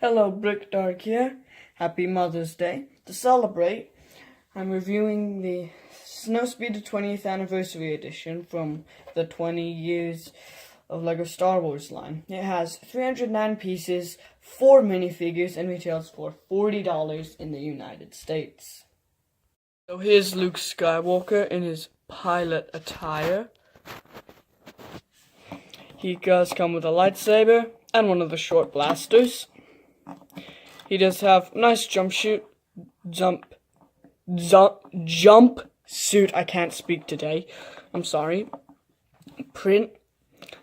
Hello, Brick Dark here. Happy Mother's Day. To celebrate, I'm reviewing the Snowspeeder 20th Anniversary Edition from the 20 years of LEGO Star Wars line. It has 309 pieces, 4 minifigures, and retails for $40 in the United States. So here's Luke Skywalker in his pilot attire. He does come with a lightsaber and one of the short blasters. He does have nice jump suit, I can't speak today, I'm sorry, print,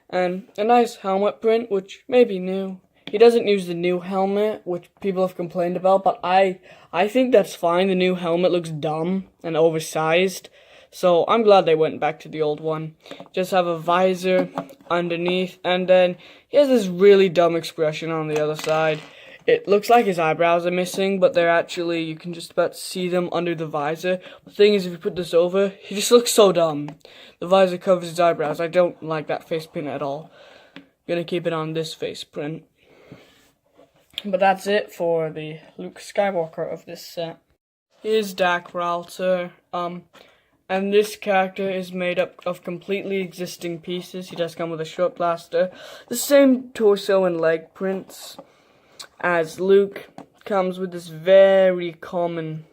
and a nice helmet print, which may be new. He doesn't use the new helmet, which people have complained about, but I think that's fine. The new helmet looks dumb and oversized, so I'm glad they went back to the old one. Just have a visor underneath, and then he has this really dumb expression on the other side. It looks like his eyebrows are missing, but they're actually, you can just about see them under the visor. The thing is, if you put this over, he just looks so dumb. The visor covers his eyebrows. I don't like that face print at all. I'm gonna keep it on this face print. But that's it for the Luke Skywalker of this set. Here's Dak Ralter, and this character is made up of completely existing pieces. He does come with a short blaster, the same torso and leg prints as Luke. Comes with this very common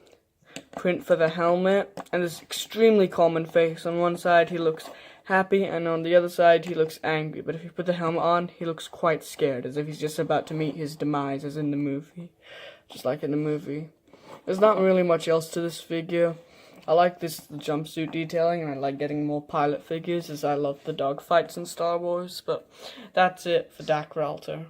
print for the helmet and this extremely common face. On one side he looks happy and on the other side he looks angry, but if you put the helmet on he looks quite scared, as if he's just about to meet his demise, as in the movie, just like in the movie. There's not really much else to this figure. I like the jumpsuit detailing, and I like getting more pilot figures, as I love the dogfights in Star Wars, but that's it for Dak Ralter.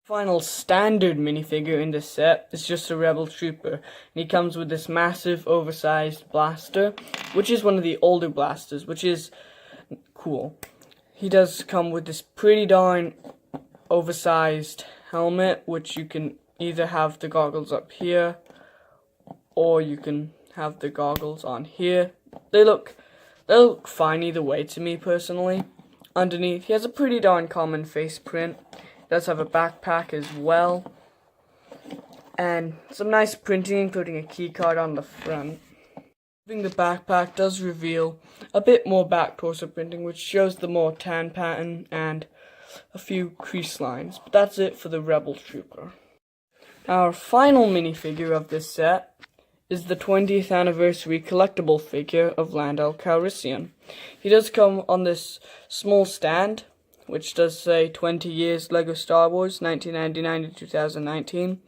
Final standard minifigure in this set is just a Rebel Trooper, and he comes with this massive oversized blaster, which is one of the older blasters, which is cool. He does come with this pretty darn oversized helmet, which you can either have the goggles up here, or you can have the goggles on here. They look fine either way to me personally. Underneath, he has a pretty darn common face print. Does have a backpack as well, and some nice printing, including a key card on the front. The backpack does reveal a bit more back torso printing, which shows the more tan pattern and a few crease lines. But that's it for the Rebel Trooper. Our final minifigure of this set is the 20th anniversary collectible figure of Lando Calrissian. He does come on this small stand, which does say 20 years LEGO Star Wars, 1999 to 2019,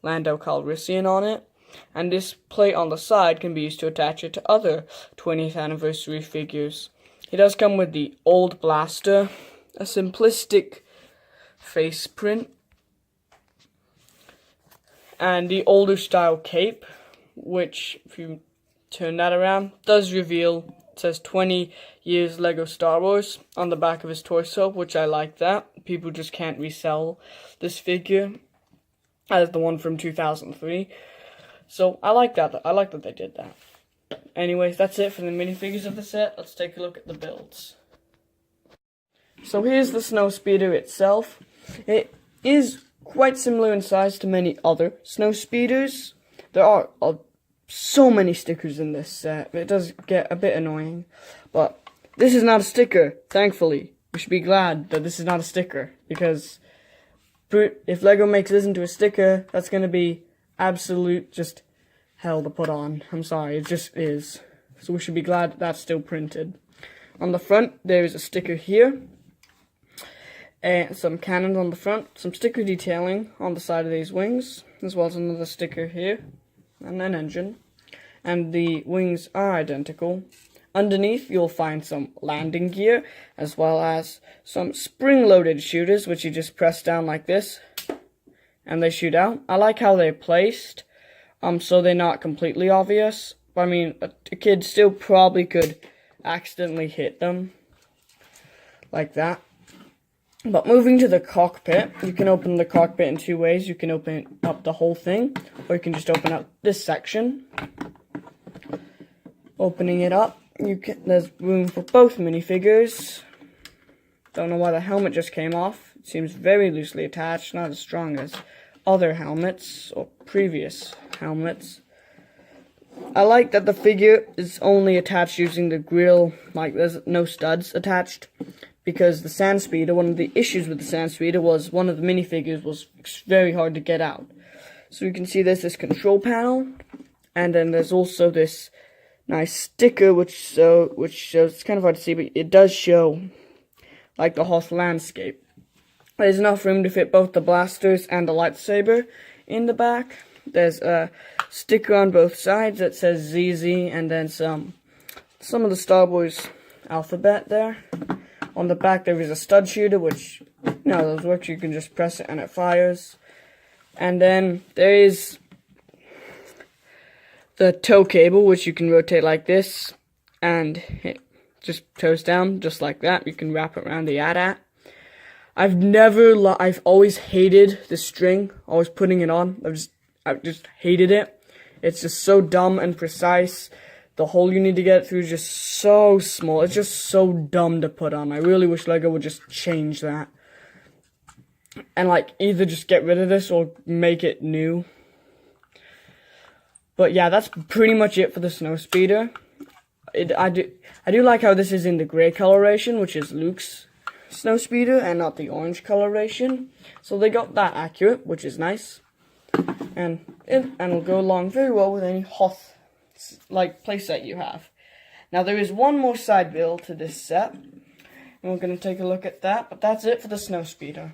Lando Calrissian on it. And this plate on the side can be used to attach it to other 20th anniversary figures. He does come with the old blaster, a simplistic face print, and the older style cape, which, if you turn that around, does reveal, it says 20 years LEGO Star Wars on the back of his torso, which I like that. People just can't resell this figure as the one from 2003. So I like that. I like that they did that. Anyways, that's it for the minifigures of the set. Let's take a look at the builds. So here's the Snowspeeder itself. It is quite similar in size to many other Snowspeeders. There are so many stickers in this set. It does get a bit annoying. But this is not a sticker, thankfully. We should be glad that this is not a sticker, because if LEGO makes this into a sticker, that's going to be absolute just hell to put on. I'm sorry, it just is. So we should be glad that's still printed. On the front, there is a sticker here, and some cannons on the front, some sticker detailing on the side of these wings, as well as another sticker here, and an engine. And the wings are identical. Underneath, you'll find some landing gear, as well as some spring-loaded shooters, which you just press down like this, and they shoot out. I like how they're placed, so they're not completely obvious. But I mean, a kid still probably could accidentally hit them, like that. But moving to the cockpit, you can open the cockpit in two ways. You can open up the whole thing, or you can just open up this section. Opening it up, there's room for both minifigures. Don't know why the helmet just came off. It seems very loosely attached, not as strong as other helmets, or previous helmets. I like that the figure is only attached using the grill, like there's no studs attached, because the Snowspeeder, one of the issues with the Snowspeeder was one of the minifigures was very hard to get out. So you can see there's this control panel, and then there's also this nice sticker which shows, it's kind of hard to see, but it does show like the Hoth landscape. There's enough room to fit both the blasters and the lightsaber in the back. There's a sticker on both sides that says ZZ, and then some of the Star Wars alphabet there. On the back there is a stud shooter, which, those works, you can just press it and it fires. And then there is the tow cable, which you can rotate like this, and it just tows down, just like that. You can wrap it around the AT-AT. I've always hated the string, always putting it on. I've just hated it. It's just so dumb and precise. The hole you need to get through is just so small. It's just so dumb to put on. I really wish LEGO would just change that. And like either just get rid of this or make it new. But yeah, that's pretty much it for the Snowspeeder. I do like how this is in the gray coloration, which is Luke's Snowspeeder, and not the orange coloration. So they got that accurate, which is nice. And it'll go along very well with any Hoth like playset you have. Now there is one more side build to this set, and we're going to take a look at that, but that's it for the Snowspeeder.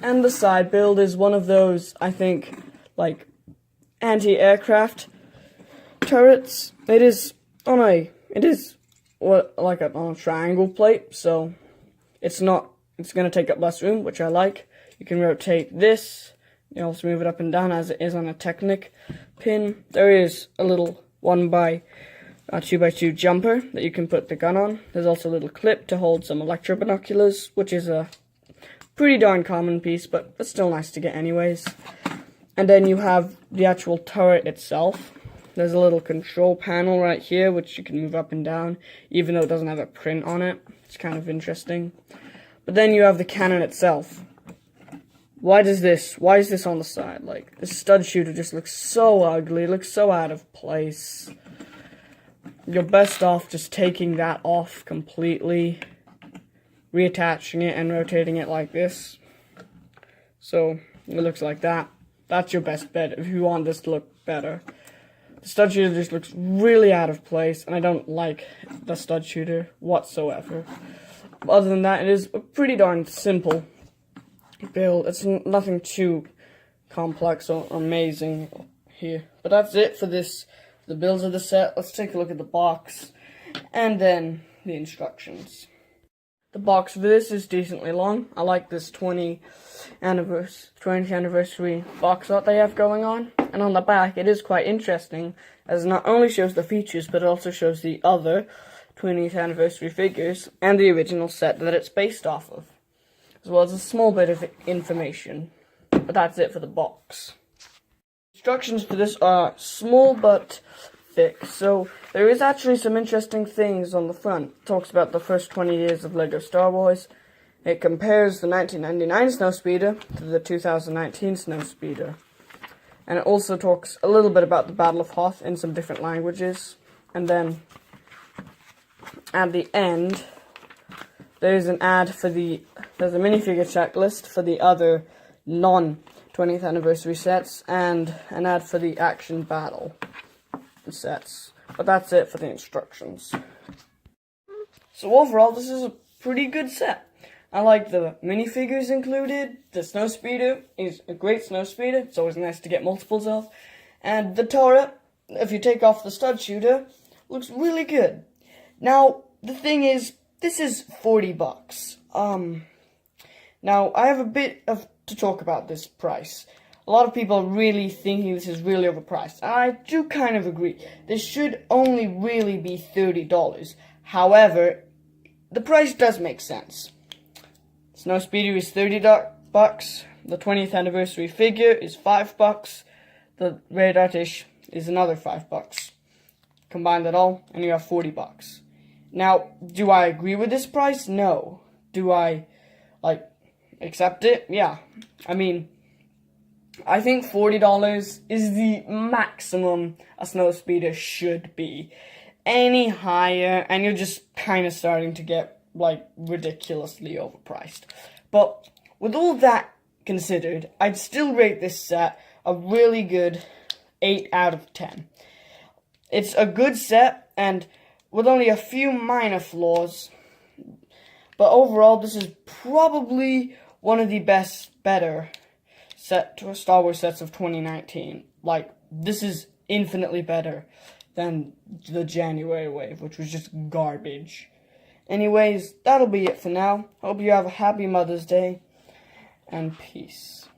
And the side build is one of those, I think, like anti-aircraft turrets. It is on a triangle plate, so it's going to take up less room, which I like. You can rotate this. You also move it up and down as it is on a Technic pin. There is a little 2x2 jumper that you can put the gun on. There's also a little clip to hold some electro binoculars, which is a pretty darn common piece, but it's still nice to get anyways. And then you have the actual turret itself. There's a little control panel right here, which you can move up and down, even though it doesn't have a print on it. It's kind of interesting. But then you have the cannon itself. Why is this on the side? Like, this stud shooter just looks so ugly, it looks so out of place. You're best off just taking that off completely, reattaching it and rotating it like this. So, it looks like that. That's your best bet if you want this to look better. The stud shooter just looks really out of place, and I don't like the stud shooter whatsoever. Other than that, it is a pretty darn simple build. It's nothing too complex or amazing here. But that's it for the builds of the set. Let's take a look at the box and then the instructions. The box for this is decently long. I like this 20th anniversary box art they have going on. And on the back, it is quite interesting, as it not only shows the features, but it also shows the other 20th anniversary figures and the original set that it's based off of, as well as a small bit of information. But that's it for the box. Instructions for this are small but thick, so there is actually some interesting things on the front. It talks about the first 20 years of LEGO Star Wars. It compares the 1999 Snowspeeder to the 2019 Snowspeeder. And it also talks a little bit about the Battle of Hoth in some different languages. And then at the end, there's an ad for there's a minifigure checklist for the other non-20th anniversary sets, and an ad for the action battle sets. But that's it for the instructions. So overall, this is a pretty good set. I like the minifigures included. The Snowspeeder is a great Snowspeeder. It's always nice to get multiples of. And the turret, if you take off the stud shooter, looks really good. Now, the thing is, this is $40. Now, I have a bit to talk about this price. A lot of people are really thinking this is really overpriced. And I do kind of agree. This should only really be $30. However, the price does make sense. Snowspeeder is $30. The 20th anniversary figure is $5. The radar dish is another $5. Combine that all, and you have $40. Now, do I agree with this price? No. Do I, accept it? Yeah. I mean, I think $40 is the maximum a Snowspeeder should be. Any higher, and you're just kind of starting to get, like, ridiculously overpriced. But with all that considered, I'd still rate this set a really good 8 out of 10. It's a good set, and with only a few minor flaws, but overall, this is probably one of the better Star Wars sets of 2019. Like, this is infinitely better than the January wave, which was just garbage. Anyways, that'll be it for now. Hope you have a happy Mother's Day, and peace.